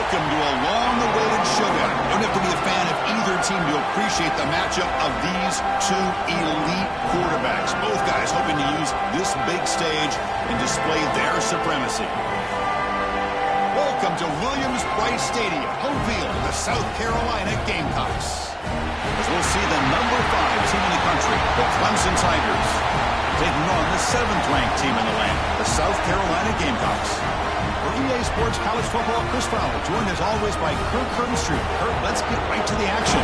Welcome to a long-awaited showdown. You don't have to be a fan of either team to appreciate the matchup of these two elite quarterbacks. Both guys hoping to use this big stage and display their supremacy. Welcome to Williams-Brice Stadium, home field of the South Carolina Gamecocks. As we'll see the number 5 team in the country, the Clemson Tigers, taking on the 7th-ranked team in the land, the South Carolina Gamecocks. For EA Sports College Football, Chris Fowler, joined as always by Kirk Hermstreet. Kirk, let's get right to the action.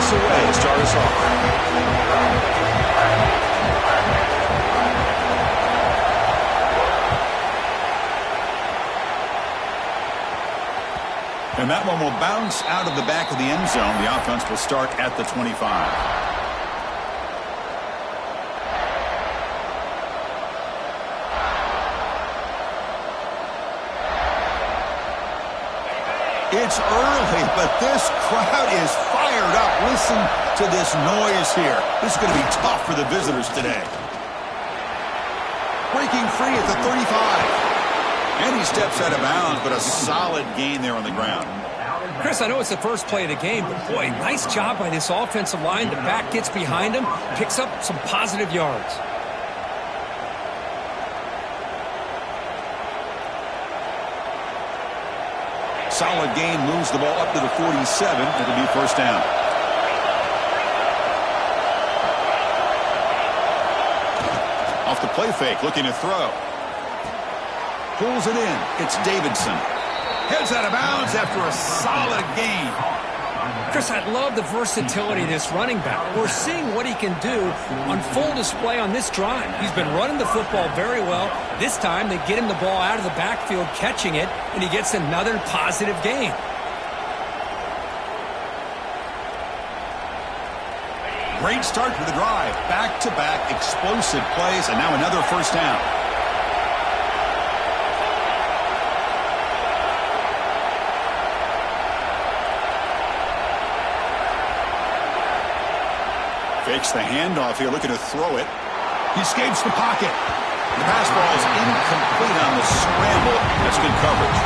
Away to start us off. And that one will bounce out of the back of the end zone. The offense will start at the 25. It's early, but this crowd is fired up. Listen to this noise here. This is going to be tough for the visitors today. Breaking free at the 35. And he steps out of bounds, but a solid gain there on the ground. Chris, I know it's the first play of the game, but boy, nice job by this offensive line. The back gets behind him, picks up some positive yards. Solid gain, moves the ball up to the 47. It'll be first down. Off the play fake, looking to throw. Pulls it in. It's Davidson. Heads out of bounds after a solid gain. Chris, I love the versatility of this running back. We're seeing what he can do on full display on this drive. He's been running the football very well. This time, they get him the ball out of the backfield, catching it, and he gets another positive gain. Great start to the drive. Back-to-back explosive plays, and now another first down. Fakes the handoff here, looking to throw it. He escapes the pocket. The pass ball is incomplete on the scramble. That's good coverage.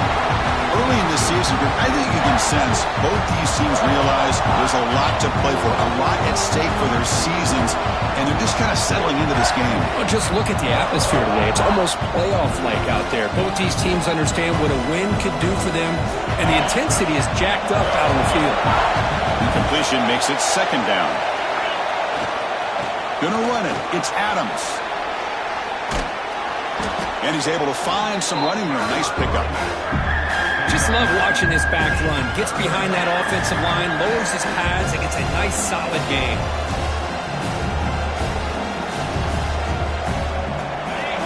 Early in the season, I think you can sense both these teams realize there's a lot to play for, a lot at stake for their seasons, and they're just kind of settling into this game. Well, just look at the atmosphere today. It's almost playoff-like out there. Both these teams understand what a win could do for them, and the intensity is jacked up out on the field. Incompletion makes it second down. Gonna run it. It's Adams. And he's able to find some running room. Nice pickup. Just love watching this back run. Gets behind that offensive line, lowers his pads, and gets a nice solid gain.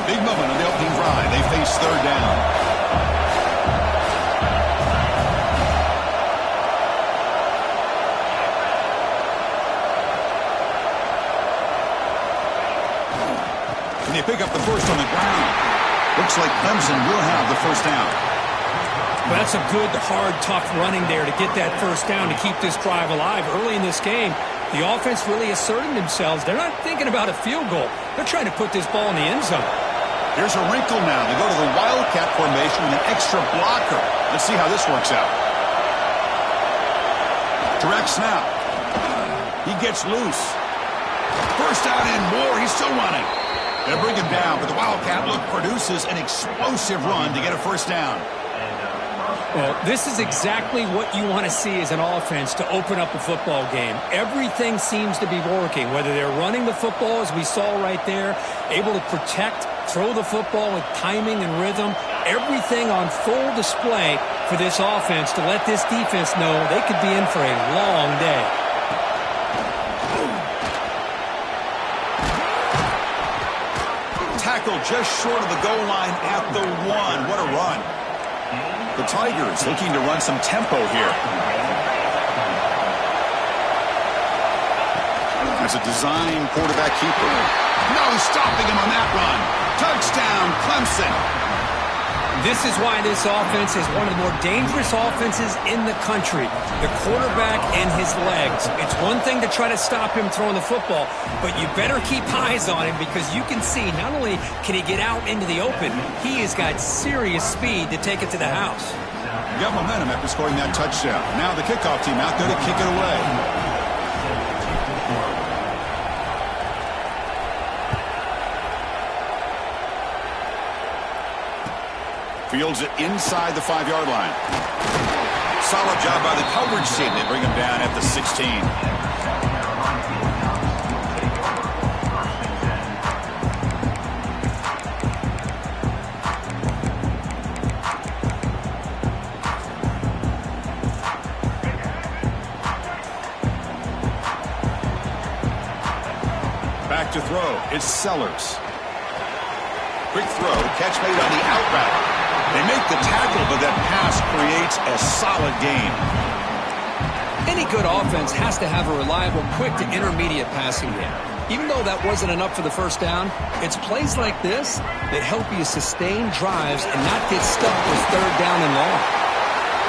Big moment on the opening drive. They face third down. They pick up the first on the ground. Looks like Clemson will have the first down. Well, that's a good, hard, tough running there to get that first down to keep this drive alive. Early in this game, the offense really asserting themselves. They're not thinking about a field goal. They're trying to put this ball in the end zone. Here's a wrinkle now. They go to the Wildcat formation with an extra blocker. Let's see how this works out. Direct snap. He gets loose. First down and more. He's still running. They'll bring him down, but the Wildcat look produces an explosive run to get a first down. Well, this is exactly what you want to see as an offense to open up a football game. Everything seems to be working, whether they're running the football, as we saw right there, able to protect, throw the football with timing and rhythm, everything on full display for this offense to let this defense know they could be in for a long day. just short of the goal line at the 1. What a run. The Tigers looking to run some tempo here. As a design quarterback keeper. No stopping him on that run. Touchdown, Clemson. This is why this offense is one of the more dangerous offenses in the country. The quarterback and his legs. It's one thing to try to stop him throwing the football, but you better keep eyes on him because you can see not only can he get out into the open, he has got serious speed to take it to the house. Got momentum after scoring that touchdown. Now the kickoff team out there to kick it away. Fields it inside the 5-yard line. Solid job by the coverage team. They bring him down at the 16. Back to throw. It's Sellers. Quick throw. Catch made on the out route. They make the tackle, but that pass creates a solid gain. Any good offense has to have a reliable, quick to intermediate passing game. Even though that wasn't enough for the first down, it's plays like this that help you sustain drives and not get stuck with 3rd down and long.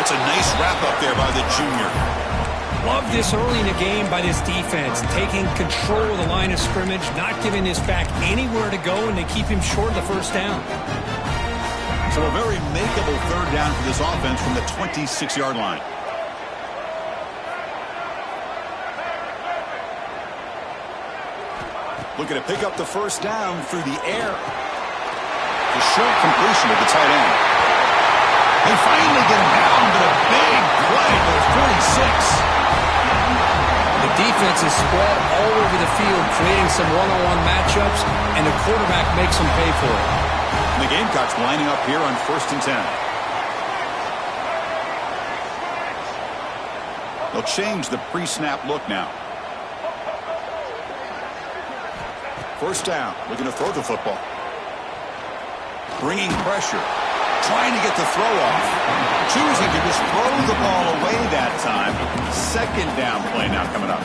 That's a nice wrap-up there by the junior. Love this early in the game by this defense, taking control of the line of scrimmage, not giving this back anywhere to go, and they keep him short of the first down. So a very makeable 3rd down for this offense from the 26-yard line. Looking to pick up the first down through the air. The short completion of the tight end. They finally get him down, but a big play for 46. The defense is spread all over the field, creating some one-on-one matchups, and the quarterback makes them pay for it. And the Gamecocks lining up here on 1st and 10. They'll change the pre-snap look now. 1st down, looking to throw the football. Bringing pressure. Trying to get the throw off. Choosing to just throw the ball away that time. 2nd down play now coming up.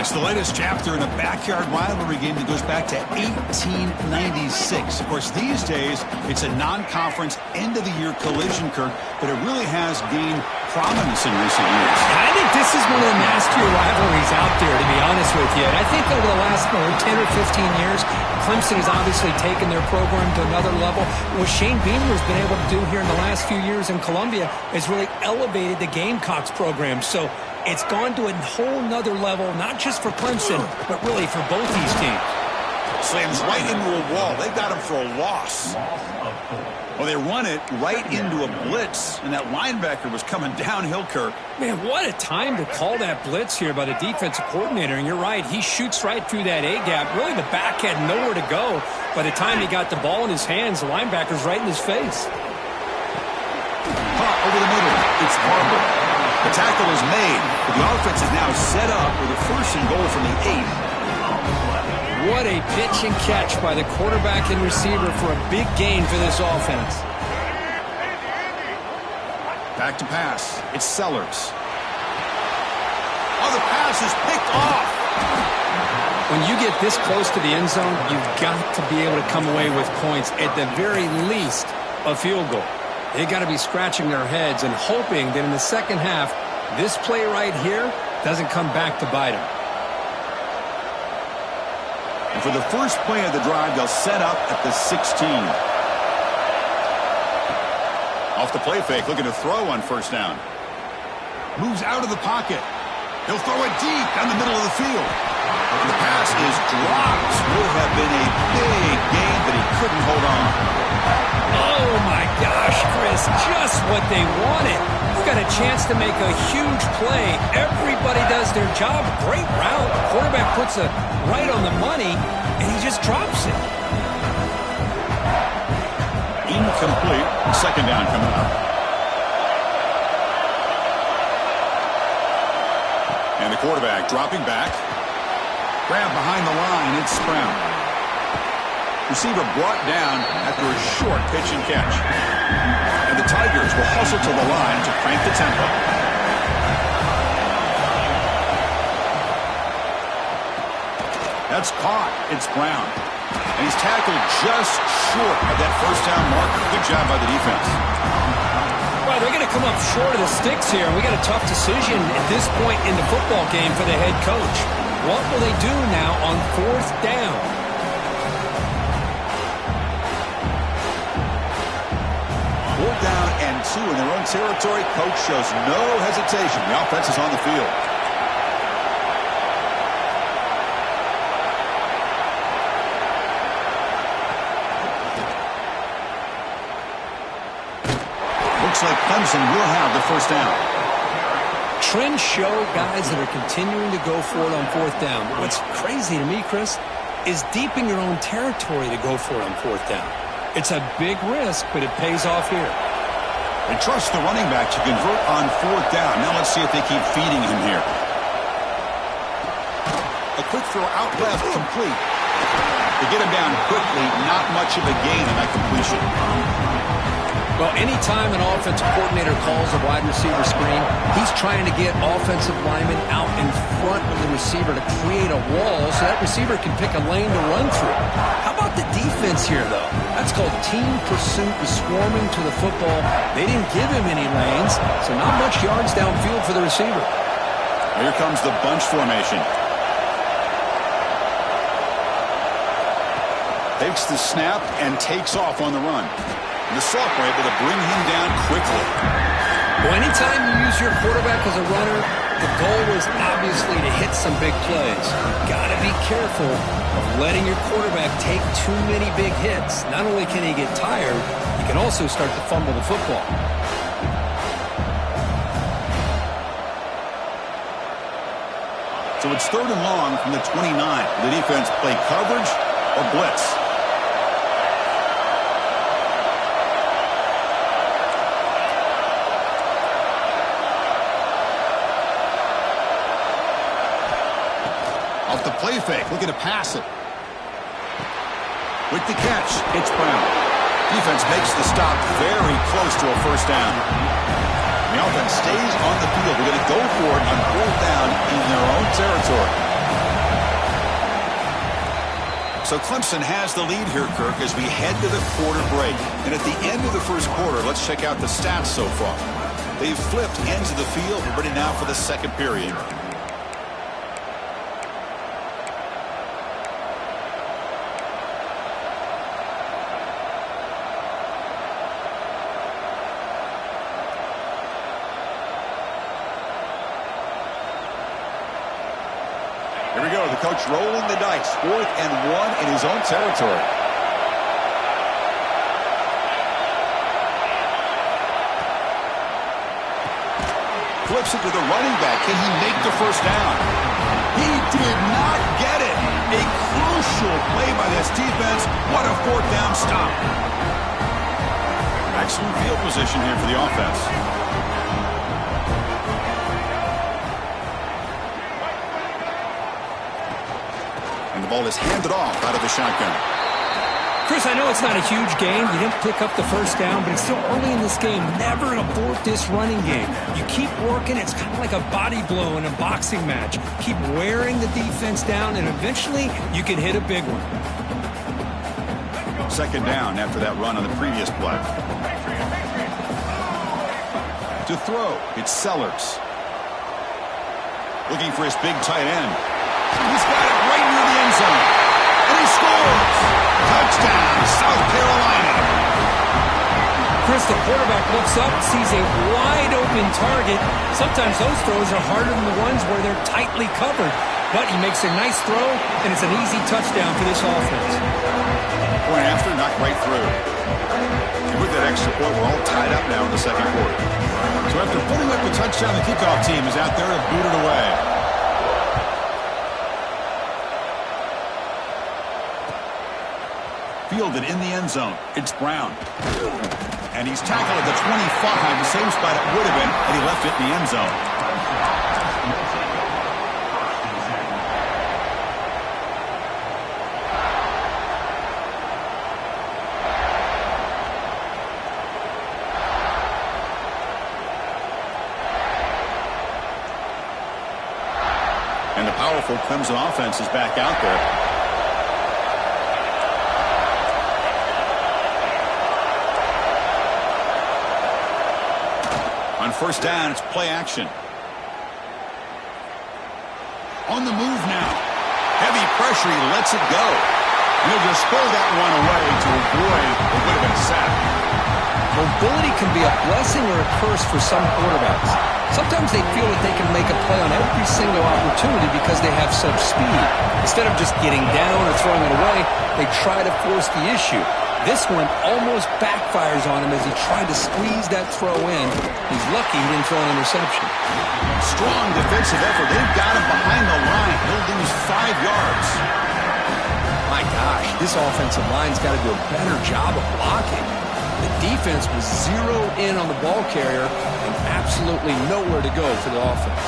It's the latest chapter in a backyard rivalry game that goes back to 1896. Of course, these days, it's a non-conference end-of-the-year collision, Kirk, but it really has gained prominence in recent years. I think this is one of the nastier rivalries out there, to be honest with you. And I think over the last 10 or 15 years, Clemson has obviously taken their program to another level. What Shane Beamer has been able to do here in the last few years in Columbia has really elevated the Gamecocks program. So it's gone to a whole nother level, not just for Clemson, but really for both these teams. Slams right into a wall. They got him for a loss. Well, they run it right into a blitz, and that linebacker was coming downhill, Kirk. Man, what a time to call that blitz here by the defensive coordinator. And you're right, he shoots right through that A-gap. Really, the back had nowhere to go. By the time he got the ball in his hands, the linebacker's right in his face. Pop over the middle. It's Barber. The tackle is made, but the offense is now set up with a 1st and goal from the 8. What a pitch and catch by the quarterback and receiver for a big gain for this offense. Back to pass. It's Sellers. Oh, the pass is picked off. When you get this close to the end zone, you've got to be able to come away with points, at the very least, a field goal. They got to be scratching their heads and hoping that in the second half, this play right here doesn't come back to bite them. And for the first play of the drive, they'll set up at the 16. Off the play fake, looking to throw on 1st down. Moves out of the pocket. He'll throw it deep down the middle of the field. The pass is dropped. Would have been a big gain, but he couldn't hold on. Oh, my gosh, Chris, just what they wanted. You got a chance to make a huge play. Everybody does their job. Great route. Quarterback puts it right on the money, and he just drops it. Incomplete. 2nd down coming up. And the quarterback dropping back. Grab behind the line. It's Sprout. Receiver brought down after a short pitch and catch. And the Tigers will hustle to the line to crank the tempo. That's caught. It's Brown. And he's tackled just short of that first down marker. Good job by the defense. Well, they're going to come up short of the sticks here. We got a tough decision at this point in the football game for the head coach. What will they do now on fourth down? Fourth down and 2 in their own territory. Coach shows no hesitation. The offense is on the field. Looks like Clemson will have the first down. Trends show guys that are continuing to go for it on fourth down. But what's crazy to me, Chris, is deep in your own territory to go for it on fourth down. It's a big risk, but it pays off here. They trust the running back to convert on fourth down. Now let's see if they keep feeding him here. A quick throw out left, complete. They get him down quickly, not much of a gain on that completion. Well, anytime an offensive coordinator calls a wide receiver screen, he's trying to get offensive linemen out in front of the receiver to create a wall so that receiver can pick a lane to run through. How about the defense here, though? That's called team pursuit and swarming to the football. They didn't give him any lanes, so not much yards downfield for the receiver. Here comes the bunch formation. Takes the snap and takes off on the run. And the Sox were able to bring him down quickly. Well, anytime you use your quarterback as a runner, the goal is obviously to hit some big plays. Got to be careful of letting your quarterback take too many big hits. Not only can he get tired, he can also start to fumble the football. So it's 3rd and long from the 29. The defense play coverage or blitz. Off the play fake, looking to pass it. With the catch, it's Brown. Defense makes the stop very close to a first down. The offense stays on the field. They're going to go for it on fourth down in their own territory. So Clemson has the lead here, Kirk, as we head to the quarter break. And at the end of the first quarter, let's check out the stats so far. They've flipped ends of the field. We're ready now for the second period. Here we go. The coach rolling the dice. 4th and 1 in his own territory. Flips it to the running back. Can he make the first down? He did not get it. A crucial play by this defense. What a fourth down stop. Excellent field position here for the offense. And the ball is handed off out of the shotgun. Chris, I know it's not a huge game. You didn't pick up the first down, but it's still early in this game. Never abort this running game. You keep working. It's kind of like a body blow in a boxing match. Keep wearing the defense down, and eventually you can hit a big one. Second down after that run on the previous play. To throw, it's Sellers. Looking for his big tight end. He's got it right near the end zone. And he scores! Touchdown, South Carolina. Chris, the quarterback looks up, sees a wide-open target. Sometimes those throws are harder than the ones where they're tightly covered. But he makes a nice throw, and it's an easy touchdown for this offense. Point after, knocked right through. And with that extra point, we're all tied up now in the second quarter. So after putting up the touchdown, the kickoff team is out there to boot it away. Fielded in the end zone. It's Brown. And he's tackled at the 25, the same spot it would have been had he left it in the end zone. a powerful Clemson offense is back out there. On first down, it's play action. On the move now. Heavy pressure, he lets it go. He'll just throw that one away to avoid what would have been a sack. Mobility can be a blessing or a curse for some quarterbacks. Sometimes they feel that they can make a play on every single opportunity because they have such speed. Instead of just getting down or throwing it away, they try to force the issue. This one almost backfires on him as he tried to squeeze that throw in. He's lucky he didn't throw an interception. Strong defensive effort. They've got him behind the line. He'll lose 5 yards. My gosh, this offensive line's got to do a better job of blocking. The defense was zeroed in on the ball carrier and absolutely nowhere to go for the offense.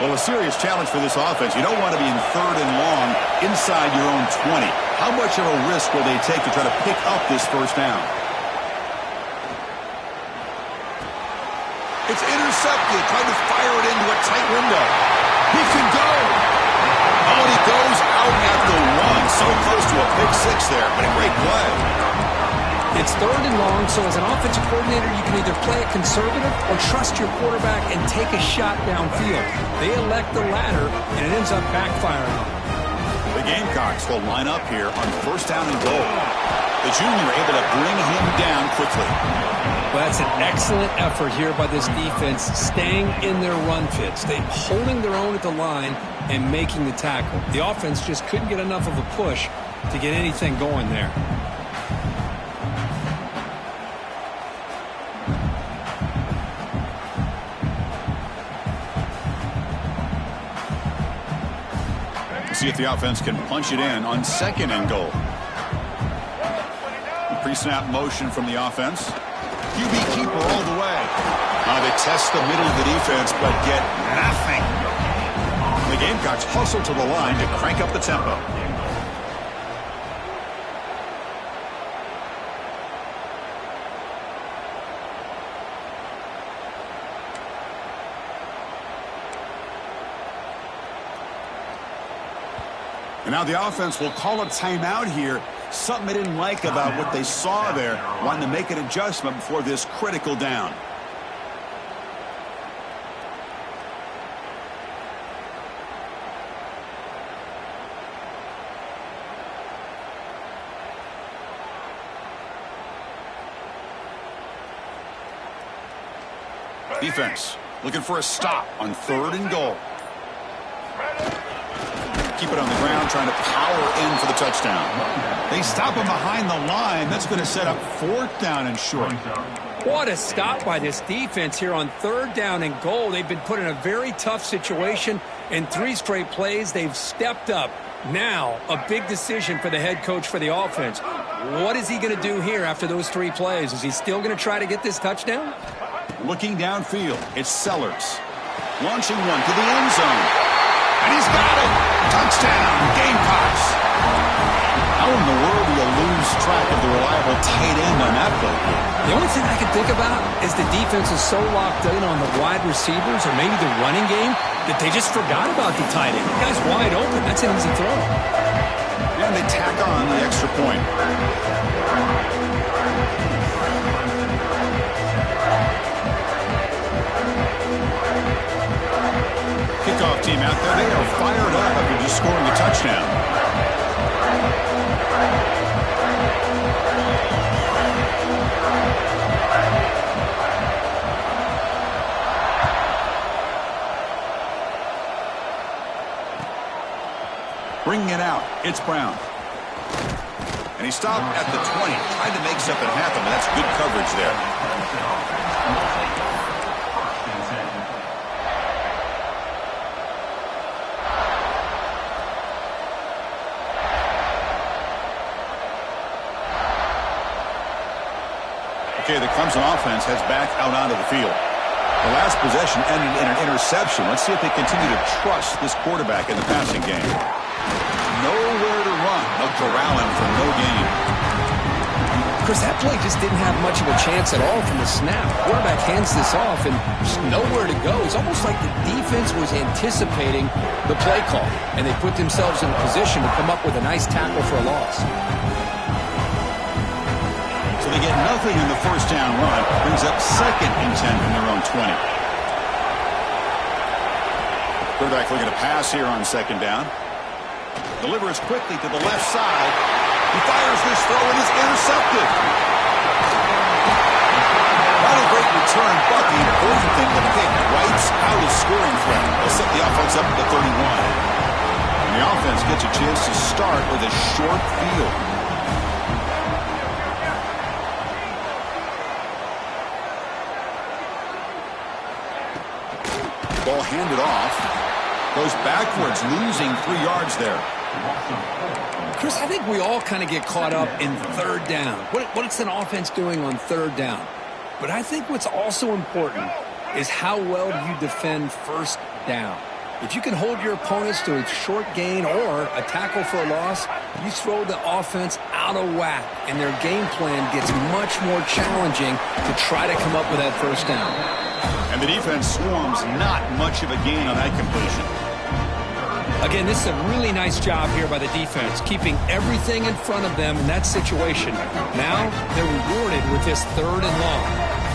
Well, a serious challenge for this offense. You don't want to be in 3rd and long inside your own 20. How much of a risk will they take to try to pick up this first down? It's intercepted. Trying to fire it into a tight window. He can go. Oh, and he goes out at the 1. So close to a pick 6 there, but a great play. It's 3rd and long, so as an offensive coordinator, you can either play it conservative or trust your quarterback and take a shot downfield. They elect the latter, and it ends up backfiring on them. The Gamecocks will line up here on first down and goal. The junior able to bring him down quickly. Well, that's an excellent effort here by this defense, staying in their run fits. They holding their own at the line and making the tackle. The offense just couldn't get enough of a push to get anything going there. See if the offense can punch it in on 2nd and goal. Pre-snap motion from the offense. QB keeper all the way. They test the middle of the defense, but get nothing. The Gamecocks hustle to the line to crank up the tempo. And now the offense will call a timeout here. Something they didn't like about what they saw there. Wanting to make an adjustment before this critical down. Defense looking for a stop on 3rd and goal. Keep it on the ground, trying to power in for the touchdown. They stop him behind the line. That's going to set up 4th down and short. What a stop by this defense here on 3rd down and goal. They've been put in a very tough situation. In 3 straight plays, they've stepped up. Now, a big decision for the head coach for the offense. What is he going to do here after those 3 plays? Is he still going to try to get this touchdown? Looking downfield, it's Sellers. Launching one to the end zone. And he's got it. Touchdown, Gamecocks. How in the world do you lose track of the reliable tight end on that play? The only thing I can think about is the defense is so locked in on the wide receivers or maybe the running game that they just forgot about the tight end. The guy's wide open. That's an easy throw. And they tack on the extra point. Kickoff team out there. They are fired up after just scoring a touchdown. Bringing it out, it's Brown. And he stopped at the 20, tried to make something happen, but that's good coverage there. Okay, the Clemson offense heads back out onto the field. The last possession ended in an interception. Let's see if they continue to trust this quarterback in the passing game. Nowhere to run. They'll corral him for no gain. Chris, that play just didn't have much of a chance at all from the snap. Quarterback hands this off and just nowhere to go. It's almost like the defense was anticipating the play call, and they put themselves in a position to come up with a nice tackle for a loss. So they get nothing in the first down run. Brings up 2nd and 10 from their own 20. Quarterback looking to pass here on 2nd down. Delivers quickly to the left side. He fires this throw and is intercepted. Not a great return, but the important thing that the wipes out his scoring threat. They'll set the offense up at the 31. And the offense gets a chance to start with a short field. Ball handed off. Goes backwards, losing 3 yards there. Chris, I think we all kind of get caught up in 3rd down. What's an offense doing on 3rd down? But I think what's also important is how well you defend 1st down. If you can hold your opponents to a short gain or a tackle for a loss, you throw the offense out of whack, and their game plan gets much more challenging to try to come up with that 1st down. And the defense swarms not much of a gain on that completion. Again, this is a really nice job here by the defense, keeping everything in front of them in that situation. Now they're rewarded with this 3rd and long.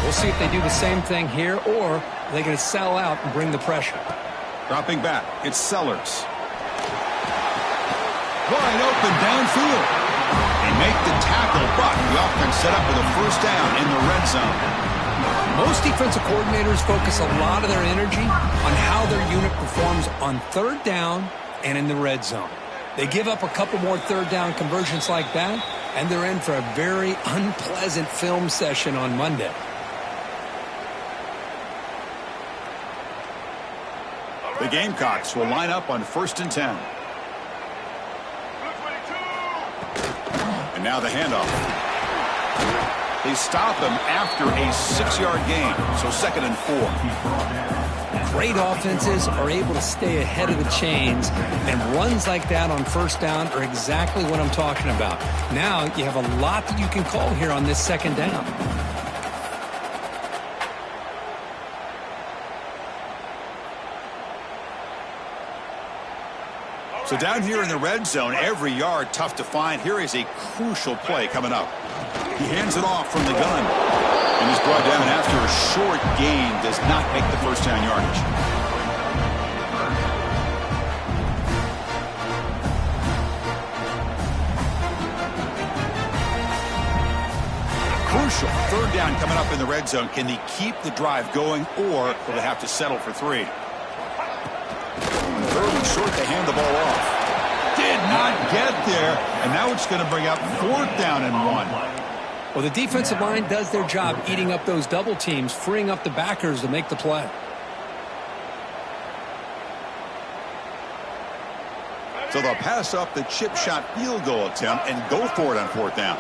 We'll see if they do the same thing here, or are they going to sell out and bring the pressure. Dropping back, it's Sellers. Wide open downfield. They make the tackle, but the offense set up with a 1st down in the red zone. Most defensive coordinators focus a lot of their energy on how their unit performs on 3rd down and in the red zone. They give up a couple more 3rd down conversions like that, and they're in for a very unpleasant film session on Monday. The Gamecocks will line up on 1st and 10. And now the handoff. They stop him after a 6-yard gain, so 2nd and 4. Great offenses are able to stay ahead of the chains, and runs like that on 1st down are exactly what I'm talking about. Now you have a lot that you can call here on this 2nd down. So down here in the red zone, every yard tough to find. Here is a crucial play coming up. He hands it off from the gun and is brought down after a short gain. Does not make the 1st down yardage. Crucial 3rd down coming up in the red zone. Can they keep the drive going, or will they have to settle for 3? 3rd and short, they hand the ball off. Did not get there, and now it's going to bring up 4th down and 1. Well, the defensive line does their job eating up those double teams, freeing up the backers to make the play. So they'll pass up the chip shot field goal attempt and go for it on 4th down.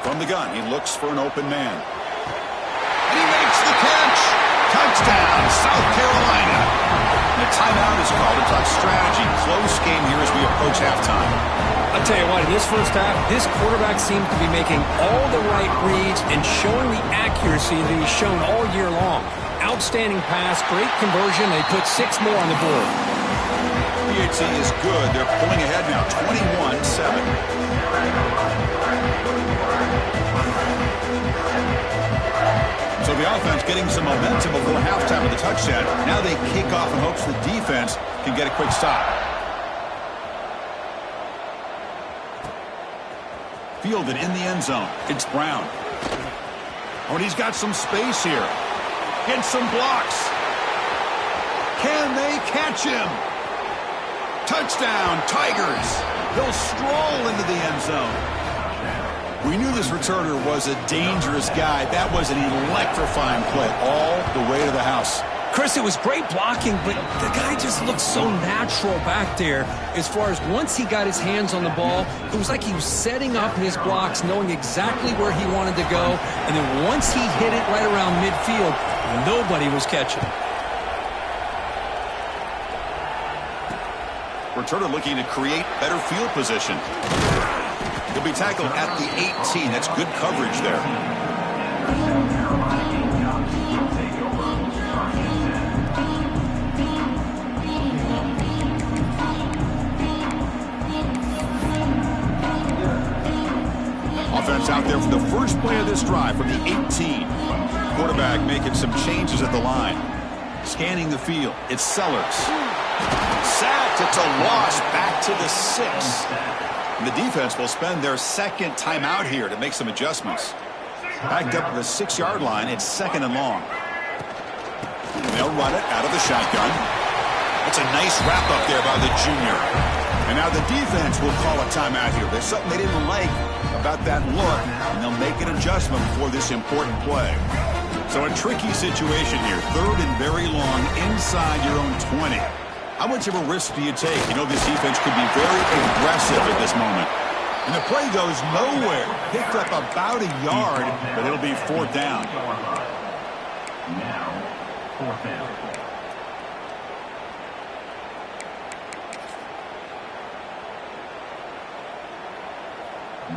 From the gun, he looks for an open man. And he makes the catch. Touchdown, South Carolina. And a timeout is called to talk strategy. Close game here as we approach halftime. I'll tell you what, in this first half, this quarterback seems to be making all the right reads and showing the accuracy that he's shown all year long. Outstanding pass, great conversion. They put 6 more on the board. PHC is good. They're pulling ahead now, 21-7. So the offense getting some momentum before halftime with the touchdown. Now they kick off in hopes the defense can get a quick stop. Fielded in the end zone. It's Brown. Oh, and he's got some space here. Gets some blocks. Can they catch him? Touchdown, Tigers. He'll stroll into the end zone. We knew this returner was a dangerous guy. That was an electrifying play all the way to the house. Chris, it was great blocking, but the guy just looked so natural back there. As far as once he got his hands on the ball, it was like he was setting up his blocks, knowing exactly where he wanted to go. And then once he hit it right around midfield, nobody was catching. Returner looking to create better field position. The He'll be tackled at the 18. That's good coverage there. Offense out there for the first play of this drive from the 18. Quarterback making some changes at the line. Scanning the field. It's Sellers. Sacked. It's a loss back to the 6. And the defense will spend their second timeout here to make some adjustments. Backed up to the 6-yard line. It's 2nd and long. They'll run it out of the shotgun. That's a nice wrap up there by the junior. And now the defense will call a timeout here. There's something they didn't like about that look, and they'll make an adjustment for this important play. So a tricky situation here. 3rd and very long inside your own 20. How much of a risk do you take? You know this defense could be very aggressive at this moment. And the play goes nowhere. Picked up about a yard, but it'll be 4th down. Now, 4th down.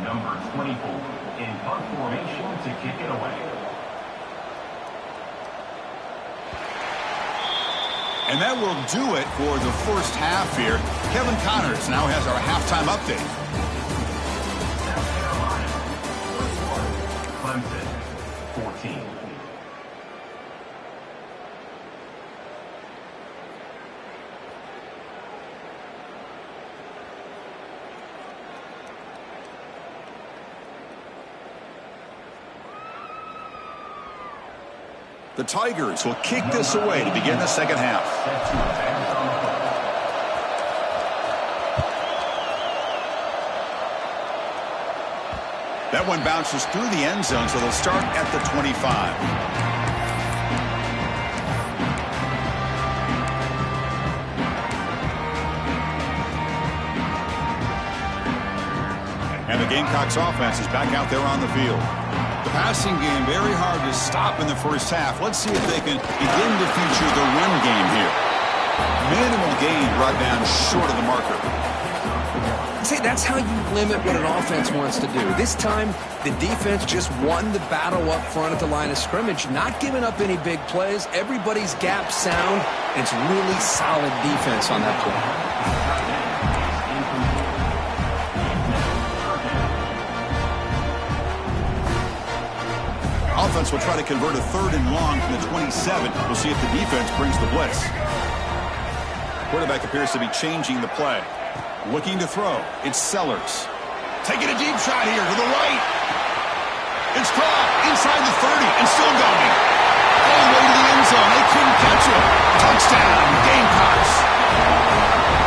Number 24 in punt formation to kick it away. And that will do it for the first half here. Kevin Connors now has our halftime update. Clemson, 14. The Tigers will kick this away to begin the second half. That one bounces through the end zone, so they'll start at the 25. And the Gamecocks offense is back out there on the field. The passing game very hard to stop in the first half. Let's see if they can begin to feature the run game here. Minimal gain brought down short of the marker. See, that's how you limit what an offense wants to do. This time, the defense just won the battle up front at the line of scrimmage, not giving up any big plays. Everybody's gap sound, and it's really solid defense on that play. Offense will try to convert a 3rd and long from the 27. We'll see if the defense brings the blitz. Quarterback appears to be changing the play. Looking to throw. It's Sellers. Taking a deep shot here to the right. It's caught inside the 30 and still going. All the way to the end zone. They couldn't catch it. Touchdown, Gamecocks.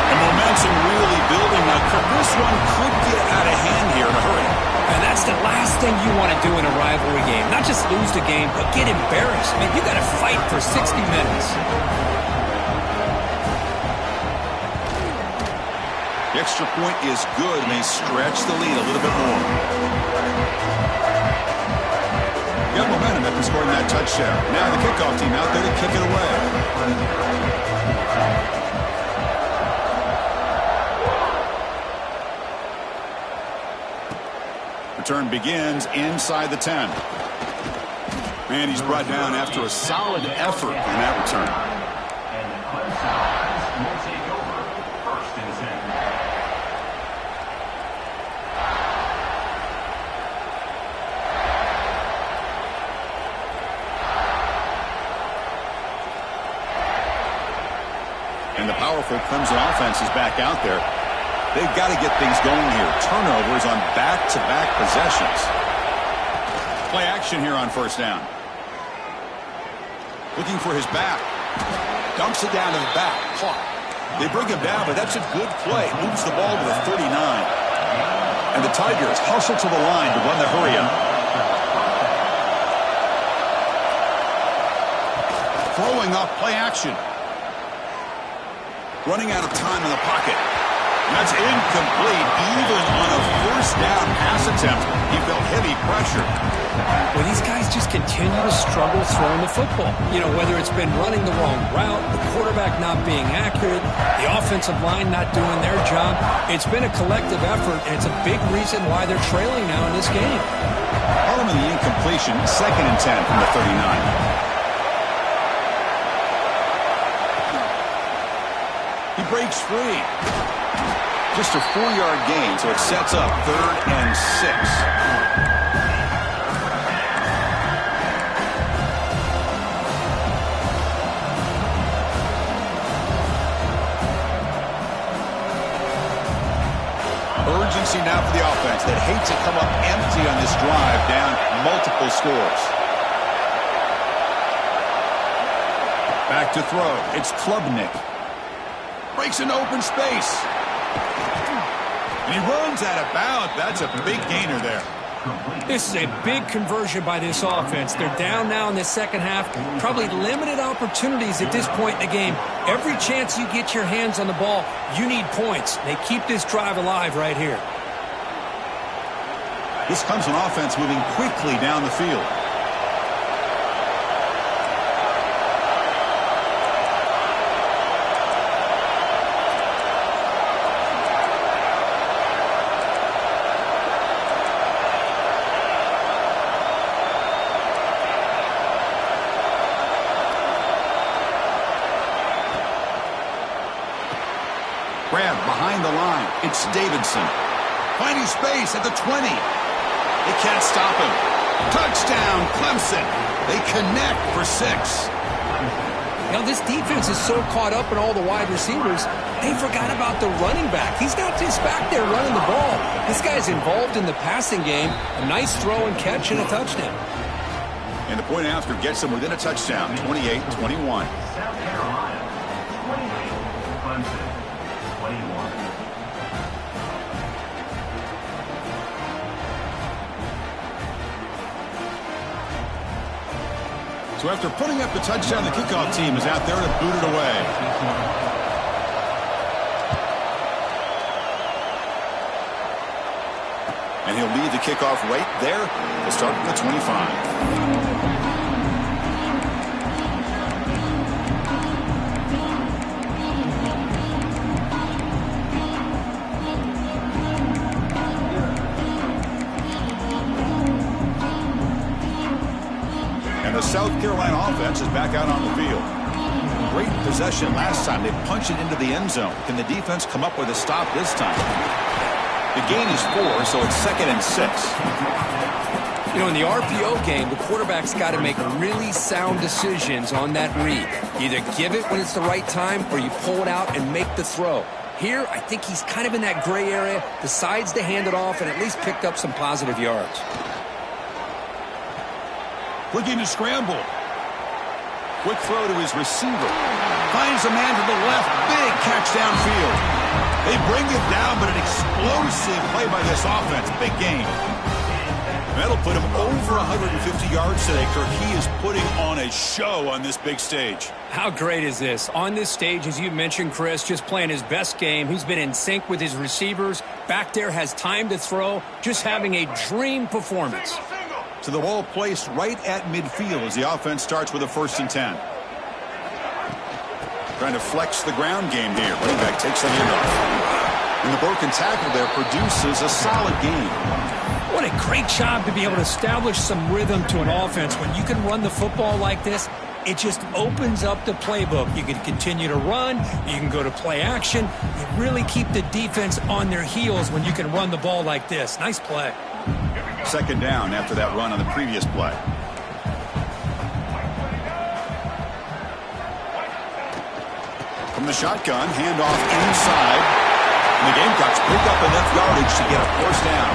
And momentum really building now. This one could get out of hand here in a hurry. And that's the last thing you want to do in a rivalry game. Not just lose the game, but get embarrassed. Man, you got to fight for 60 minutes. The extra point is good, and they stretch the lead a little bit more. Got momentum after scoring that touchdown. Now the kickoff team out there to kick it away. Return begins inside the 10. And he's brought down after a solid effort on that return. And the Clemson offense will take over 1st and 10. And the powerful Clemson offense is back out there. They've got to get things going here. Turnovers on back-to-back possessions. Play action here on 1st down. Looking for his back. Dumps it down to the back. Caught. They bring him down, but that's a good play. Moves the ball to the 39. And the Tigers hustle to the line to run the hurry up. Throwing off play action. Running out of time in the pocket. That's incomplete. Even on a 1st down pass attempt, he felt heavy pressure. Well, these guys just continue to struggle throwing the football. You know, whether it's been running the wrong route, the quarterback not being accurate, the offensive line not doing their job. It's been a collective effort, and it's a big reason why they're trailing now in this game. Harmon the incompletion, 2nd and 10 from the 39. He breaks free. Just a 4-yard gain, so it sets up 3rd and 6. Urgency now for the offense that hates to come up empty on this drive, down multiple scores. Back to throw. It's Klubnik. Breaks an open space. And he runs out of bounds. That's a big gainer there. This is a big conversion by this offense. They're down now in the second half. Probably limited opportunities at this point in the game. Every chance you get your hands on the ball, you need points. They keep this drive alive right here. This comes an offense moving quickly down the field. Grab behind the line. It's Davidson. Finding space at the 20. They can't stop him. Touchdown, Clemson. They connect for 6. Now, this defense is so caught up in all the wide receivers, they forgot about the running back. He's not just back there running the ball. This guy's involved in the passing game. A nice throw and catch and a touchdown. And the point after gets them within a touchdown, 28-21. South Carolina, 28, Clemson, 21. So after putting up the touchdown, the kickoff team is out there to boot it away. And he'll lead the kickoff right there to start at the 25. The South Carolina offense is back out on the field. Great possession last time. They punched it into the end zone. Can the defense come up with a stop this time? The gain is 4, so it's 2nd and 6. You know, in the RPO game, the quarterback's got to make really sound decisions on that read. Either give it when it's the right time or you pull it out and make the throw. Here, I think he's kind of in that gray area, decides to hand it off and at least picked up some positive yards. Looking to scramble. Quick throw to his receiver. Finds a man to the left. Big catch downfield. They bring him down, but an explosive play by this offense. Big game. That'll put him over 150 yards today, Kirk. He is putting on a show on this big stage. How great is this? On this stage, as you mentioned, Chris, just playing his best game. He's been in sync with his receivers. Back there, has time to throw. Just having a dream performance. To the ball placed right at midfield as the offense starts with a 1st and 10. Trying to flex the ground game here. Running back takes the handoff. And the broken tackle there produces a solid game. What a great job to be able to establish some rhythm to an offense. When you can run the football like this, it just opens up the playbook. You can continue to run. You can go to play action. You really keep the defense on their heels when you can run the ball like this. Nice play. 2nd down after that run on the previous play. From the shotgun, handoff inside. And the Gamecocks pick up enough yardage to get a 1st down.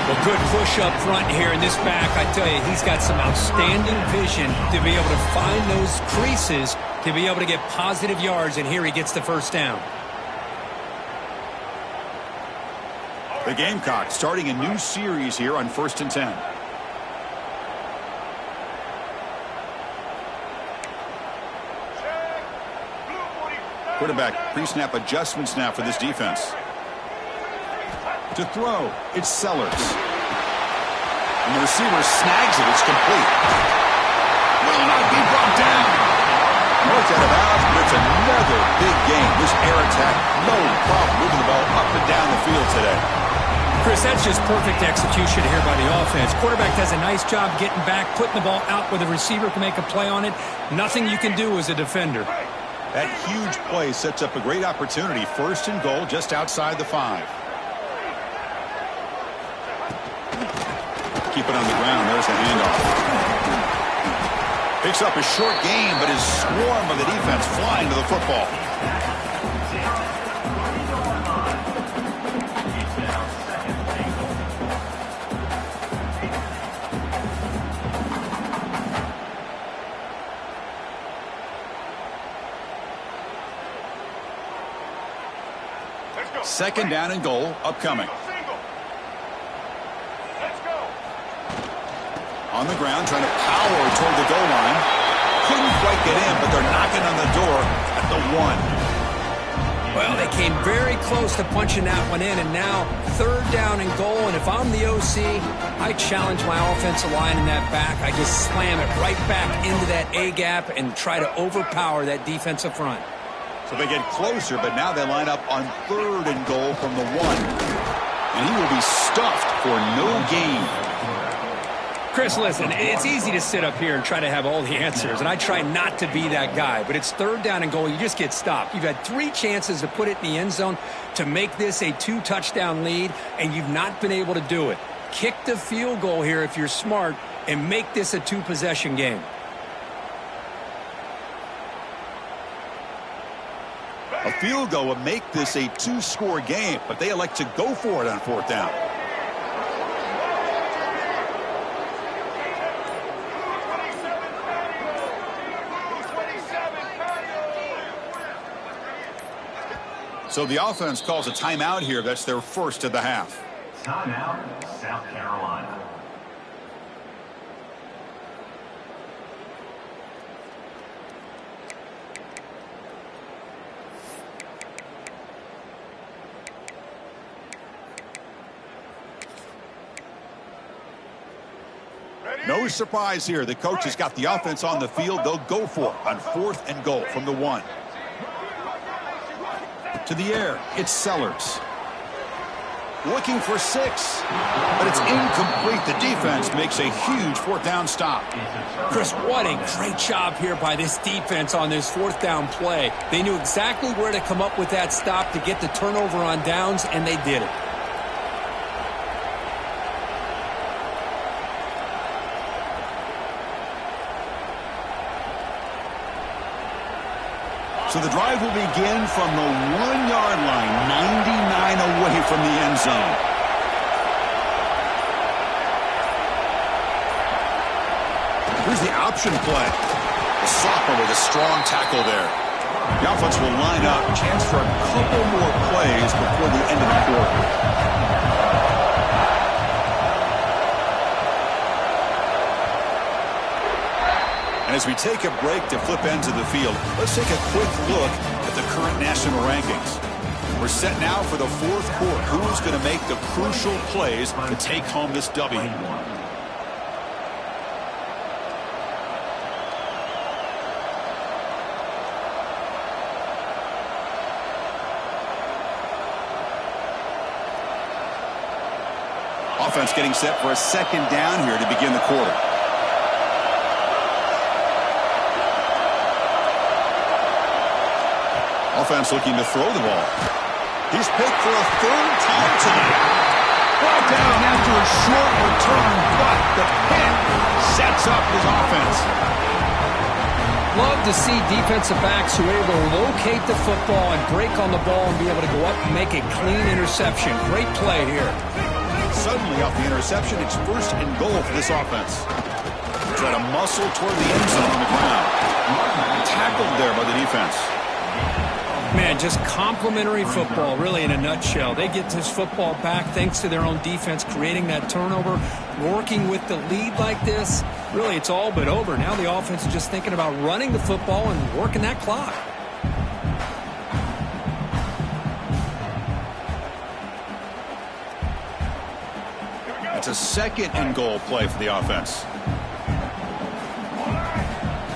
Well, good push up front here in this back. I tell you, he's got some outstanding vision to be able to find those creases, to be able to get positive yards, and here he gets the 1st down. The Gamecocks starting a new series here on 1st and 10. Quarterback pre-snap adjustments now for this defense. To throw, it's Sellers. And the receiver snags it. It's complete. Will not be brought down. No, it's out of bounds, but it's another big game. This air attack, no problem moving the ball up and down the field today. Chris, that's just perfect execution here by the offense. Quarterback does a nice job getting back, putting the ball out where the receiver can make a play on it. Nothing you can do as a defender. That huge play sets up a great opportunity. 1st and goal just outside the 5. Keep it on the ground. There's the handoff. Picks up a short gain, but his swarm of the defense flying to the football. Second down and goal upcoming. On the ground, trying to power toward the goal line. Couldn't quite get in, but they're knocking on the door at the 1. Well, they came very close to punching that one in, and now 3rd down and goal. And if I'm the OC, I challenge my offensive line in that back. I just slam it right back into that A-gap and try to overpower that defensive front. So they get closer, but now they line up on 3rd and goal from the 1. And he will be stuffed for no gain. Chris, listen, it's easy to sit up here and try to have all the answers, and I try not to be that guy, but it's 3rd down and goal. You just get stopped. You've had 3 chances to put it in the end zone to make this a 2-touchdown lead, and you've not been able to do it. Kick the field goal here if you're smart and make this a 2-possession game. A field goal would make this a 2-score game, but they elect to go for it on 4th down. So the offense calls a timeout here. That's their 1st of the half. Timeout, South Carolina. No surprise here. The coach has got the offense on the field. They'll go for it on 4th and goal from the 1. To the air, it's Sellers. Looking for 6, but it's incomplete. The defense makes a huge 4th down stop. Chris, what a great job here by this defense on this 4th down play. They knew exactly where to come up with that stop to get the turnover on downs, and they did it. So the drive will begin from the 1-yard line, 99 away from the end zone. Here's the option play. The sophomore with a strong tackle there. The offense will line up. Chance for a couple more plays before the end of the quarter. And as we take a break to flip ends of the field, let's take a quick look at the current national rankings. We're set now for the 4th quarter. Who's going to make the crucial plays to take home this W? Offense getting set for a 2nd down here to begin the quarter. Offense looking to throw the ball. He's picked for a 3rd time tonight. Brought down after a short return, but the pick sets up his offense. Love to see defensive backs who are able to locate the football and break on the ball and be able to go up and make a clean interception. Great play here. Suddenly off the interception, it's 1st and goal for this offense. Try to muscle toward the end zone on the ground. Tackled there by the defense. Man, just complimentary football, really, in a nutshell. They get this football back thanks to their own defense, creating that turnover, working with the lead like this. Really, it's all but over. Now the offense is just thinking about running the football and working that clock. That's a second and goal play for the offense.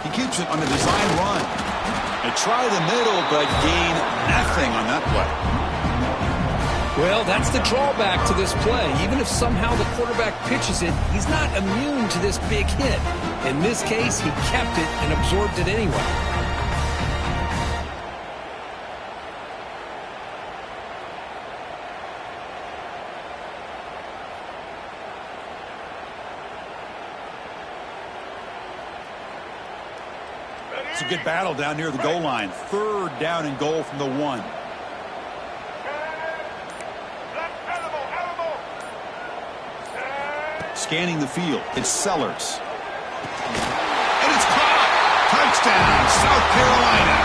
He keeps it on a design run. They try the middle, but gain nothing on that play. Well, that's the drawback to this play. Even if somehow the quarterback pitches it, he's not immune to this big hit. In this case, he kept it and absorbed it anyway. It's a good battle down near the goal line. Third down and goal from the 1. Scanning the field. It's Sellers. And it's caught. Touchdown, South Carolina.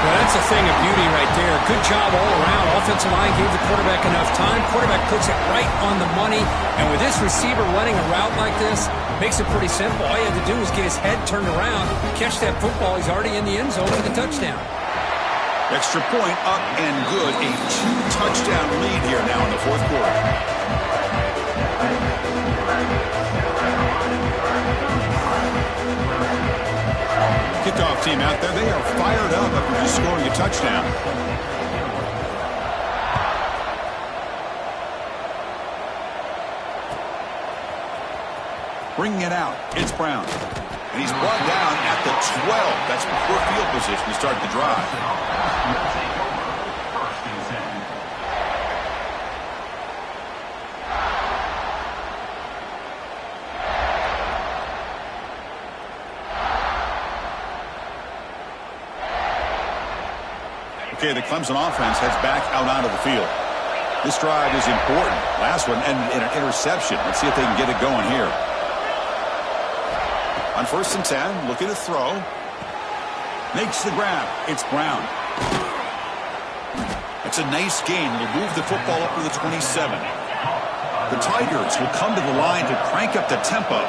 Well, that's a thing of beauty right there. Good job all around. Offensive line gave the quarterback enough time. Quarterback puts it right on the money. And with this receiver running a route like this, makes it pretty simple. All you have to do is get his head turned around, catch that football. He's already in the end zone with a touchdown. Extra point up and good. A 2-touchdown lead here now in the fourth quarter. Kickoff team out there. They are fired up after just scoring a touchdown. Bringing it out. It's Brown. And he's brought down at the 12. That's poor field position to start the drive. Okay, the Clemson offense heads back out onto the field. This drive is important. Last one and an interception. Let's see if they can get it going here. On 1st and 10, looking to throw. Makes the grab. It's Brown. It's a nice gain. They'll move the football up to the 27. The Tigers will come to the line to crank up the tempo.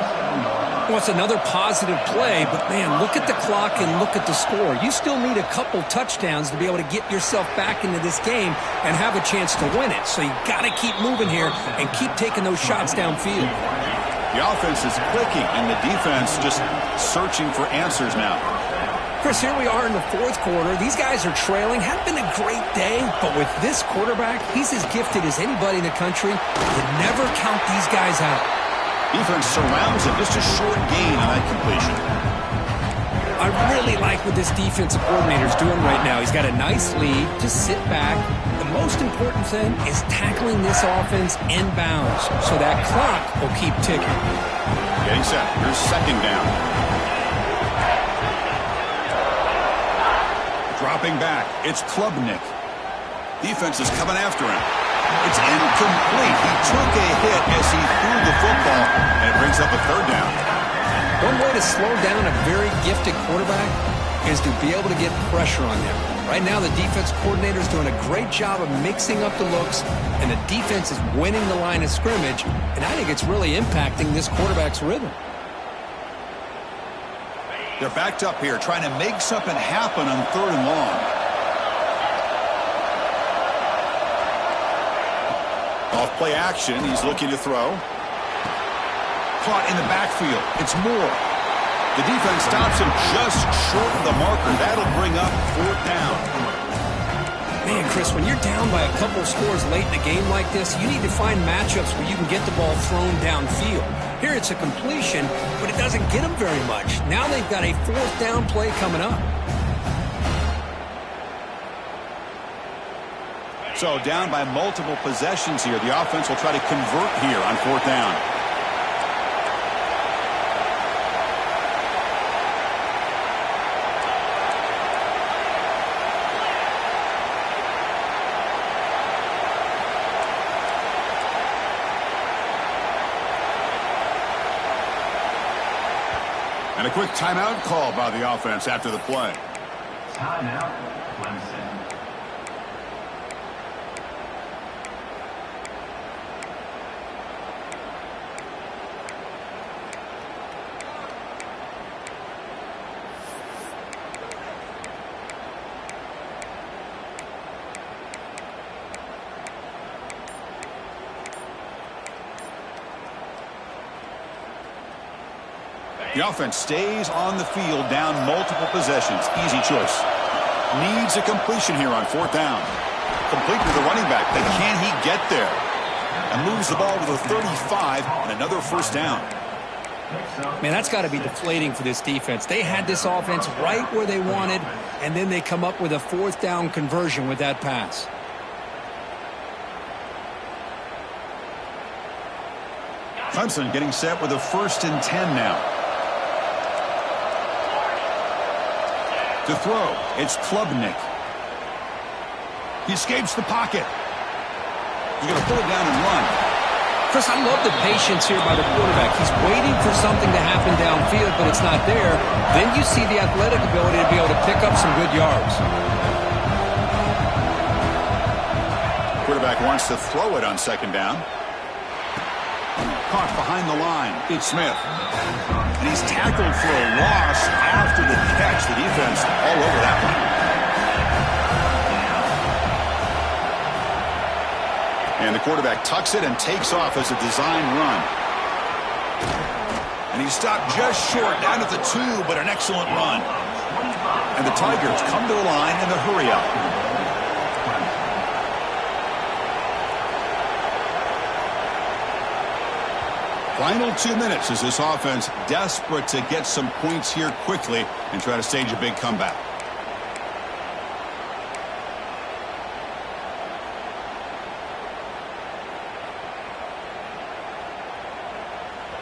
Well, it's another positive play, but, man, look at the clock and look at the score. You still need a couple touchdowns to be able to get yourself back into this game and have a chance to win it. So you got to keep moving here and keep taking those shots downfield. The offense is clicking, and the defense just searching for answers now. Chris, here we are in the fourth quarter. These guys are trailing. Hadn't been a great day, but with this quarterback, he's as gifted as anybody in the country. You never count these guys out. Defense surrounds him. Just a short gain on that completion. I really like what this defensive coordinator is doing right now. He's got a nice lead. Just sit back. The most important thing is tackling this offense inbounds so that clock will keep ticking. Getting set. Here's second down. Dropping back. It's Klubnik. Defense is coming after him. It's incomplete. He took a hit as he threw the football, and it brings up a third down. One way to slow down a very gifted quarterback is to be able to get pressure on him. Right now, the defense coordinator is doing a great job of mixing up the looks, and the defense is winning the line of scrimmage, and I think it's really impacting this quarterback's rhythm. They're backed up here, trying to make something happen on 3rd and long. Off play action, he's looking to throw. Caught in the backfield. It's Moore. The defense stops him just short of the marker. That'll bring up 4th down. Man, Chris, when you're down by a couple scores late in a game like this, you need to find matchups where you can get the ball thrown downfield. Here it's a completion, but it doesn't get them very much. Now they've got a 4th down play coming up. So down by multiple possessions here. The offense will try to convert here on 4th down. And a quick timeout call by the offense after the play. Timeout, Clemson. The offense stays on the field down multiple possessions. Easy choice. Needs a completion here on 4th down. Complete to the running back, but can he get there? And moves the ball to the 35 and another 1st down. Man, that's got to be deflating for this defense. They had this offense right where they wanted, and then they come up with a 4th down conversion with that pass. Clemson getting set with a 1st and 10 now. To throw, it's Klubnik. He escapes the pocket. He's going to pull it down and run. Chris, I love the patience here by the quarterback. He's waiting for something to happen downfield, but it's not there. Then you see the athletic ability to be able to pick up some good yards. Quarterback wants to throw it on 2nd down. Caught behind the line. It's Smith. And he's tackled for a loss after the catch. The defense all over that one. And the quarterback tucks it and takes off as a design run. And he stopped just short, down at the 2, but an excellent run. And the Tigers come to the line in the hurry-up. Final 2 minutes as this offense desperate to get some points here quickly and try to stage a big comeback.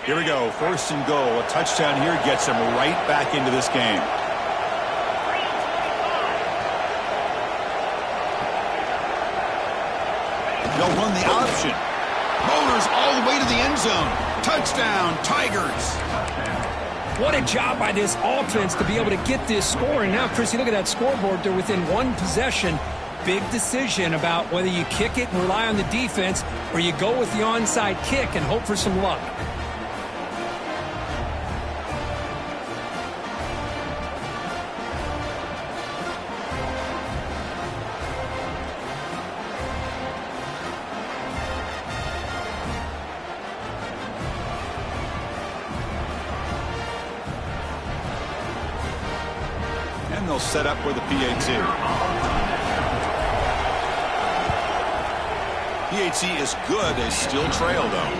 Here we go, 1st and goal. A touchdown here gets him right back into this game. They'll run the option. Motors all the way to the end zone. Touchdown, Tigers. What a job by this offense to be able to get this score. And now, Chris, you look at that scoreboard. They're within 1 possession. Big decision about whether you kick it and rely on the defense or you go with the onside kick and hope for some luck. They'll set up for the PAT. PAT is good. They still trail, though.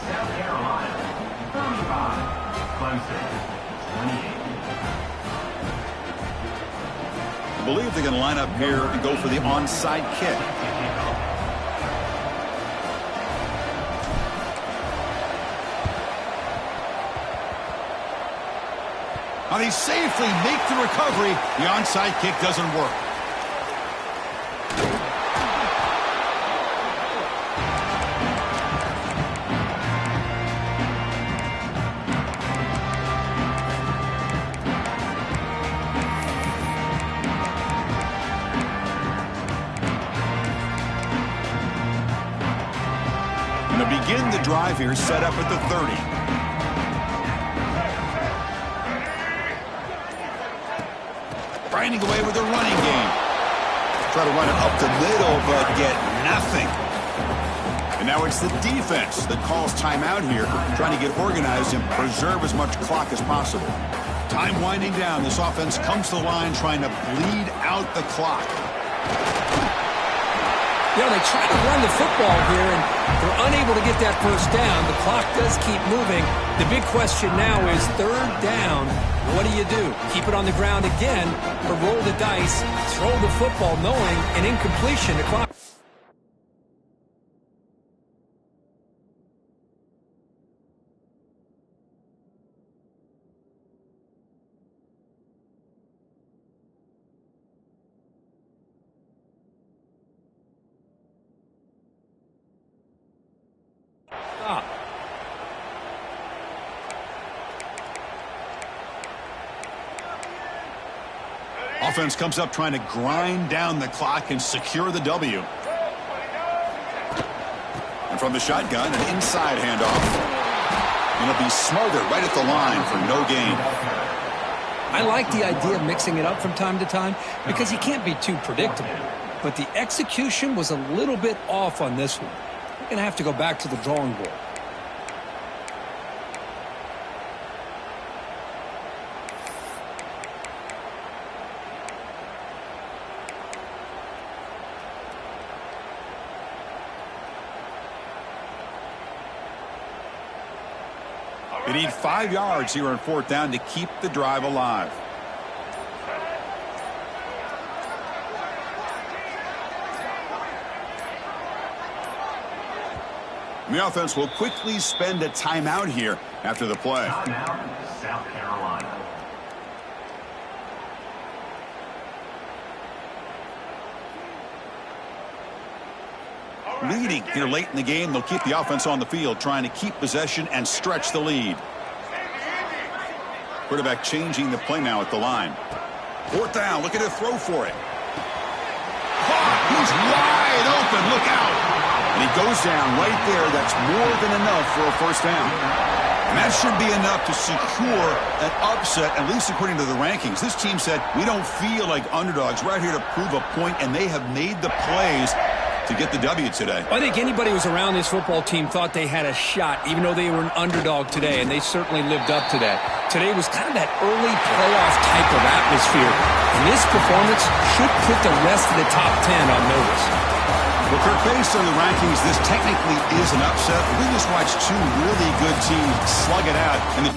South Carolina, 35. Clemson, 28. I believe they're going to line up here and go for the onside kick. Now they safely make the recovery. The onside kick doesn't work. And to begin the drive here, set up at the 30. Grinding away with the running game. Try to run it up the middle, but get nothing. And now it's the defense that calls timeout here, trying to get organized and preserve as much clock as possible. Time winding down. This offense comes to the line trying to bleed out the clock. You know, they try to run the football here, and they're unable to get that 1st down. The clock does keep moving. The big question now is 3rd down. What do you do? Keep it on the ground again, or roll the dice, throw the football knowing an incompletion. The clock. Stop. Offense comes up trying to grind down the clock and secure the W. And from the shotgun, an inside handoff. And it'll be smothered right at the line for no gain. I like the idea of mixing it up from time to time because you can't be too predictable. But the execution was a little bit off on this one. going to have to go back to the drawing board. They need 5 yards here on 4th down to keep the drive alive. And the offense will quickly spend a timeout here after the play. Timeout, South Carolina. Leading here late in the game, they'll keep the offense on the field, trying to keep possession and stretch the lead. Quarterback changing the play now at the line. 4th down, look at it, throw for it. He's wide open, look out. And he goes down right there. That's more than enough for a 1st down. And that should be enough to secure an upset, at least according to the rankings. This team said, we don't feel like underdogs. We're out here to prove a point, and they have made the plays to get the W today. I think anybody who was around this football team thought they had a shot, even though they were an underdog today, and they certainly lived up to that. Today was kind of that early playoff type of atmosphere, and this performance should put the rest of the top 10 on notice. Well, Kirk, based on the rankings, this technically is an upset. We just watched 2 really good teams slug it out, and the